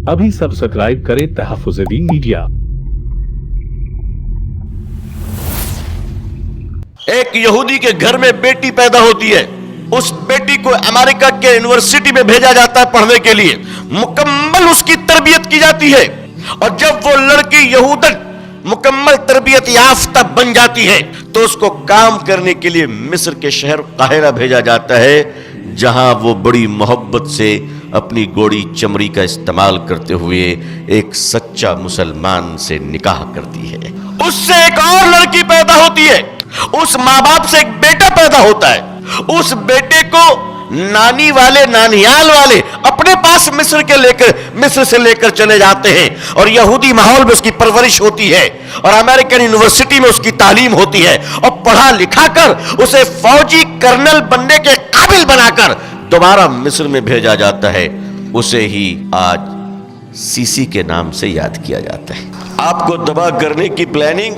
अभी सब्सक्राइब करें तहफ़्फ़ुज़-ए-दीन मीडिया। एक यहूदी के घर में बेटी पैदा होती है। उस बेटी को अमेरिका के यूनिवर्सिटी में भेजा जाता है पढ़ने के लिए। मुकम्मल उसकी तरबियत की जाती है और जब वो लड़की यहूदन मुकम्मल तरबियत याफ्ता बन जाती है तो उसको काम करने के लिए मिस्र के शहर काहिरा भेजा जाता है, जहां वो बड़ी मोहब्बत से अपनी गोड़ी चमड़ी का इस्तेमाल करते हुए एक सच्चा मुसलमान से निकाह करती है। उससे एक और लड़की पैदा होती है, उस माँ बाप से एक बेटा पैदा होता है। उस बेटे को नानी वाले नानियाल वाले अपने पास मिस्र से लेकर चले जाते हैं और यहूदी माहौल में उसकी परवरिश होती है और अमेरिकन यूनिवर्सिटी में उसकी तालीम होती है और पढ़ा लिखा कर उसे फौजी कर्नल बनने के काबिल बनाकर दोबारा मिस्र में भेजा जाता है। उसे ही आज सीसी के नाम से याद किया जाता है। आपको तबाह करने की प्लानिंग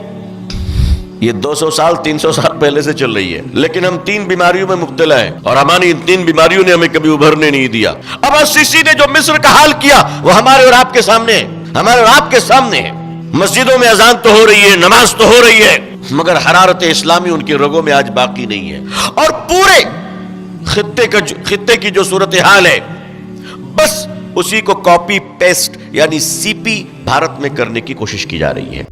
ये 200 साल 300 साल पहले से चल रही है, लेकिन हम 3 बीमारियों में मुब्तला हैं और हमारी इन 3 बीमारियों ने हमें कभी उभरने नहीं दिया। अब सीसी ने जो मिस्र का हाल किया वो हमारे और आपके सामने है, हमारे और आपके सामने है। मस्जिदों में अजान तो हो रही है, नमाज तो हो रही है, मगर हरारत इस्लामी उनके रगों में आज बाकी नहीं है। और पूरे खित्ते की जो सूरत हाल है बस उसी को कॉपी पेस्ट यानी सीपी भारत में करने की कोशिश की जा रही है।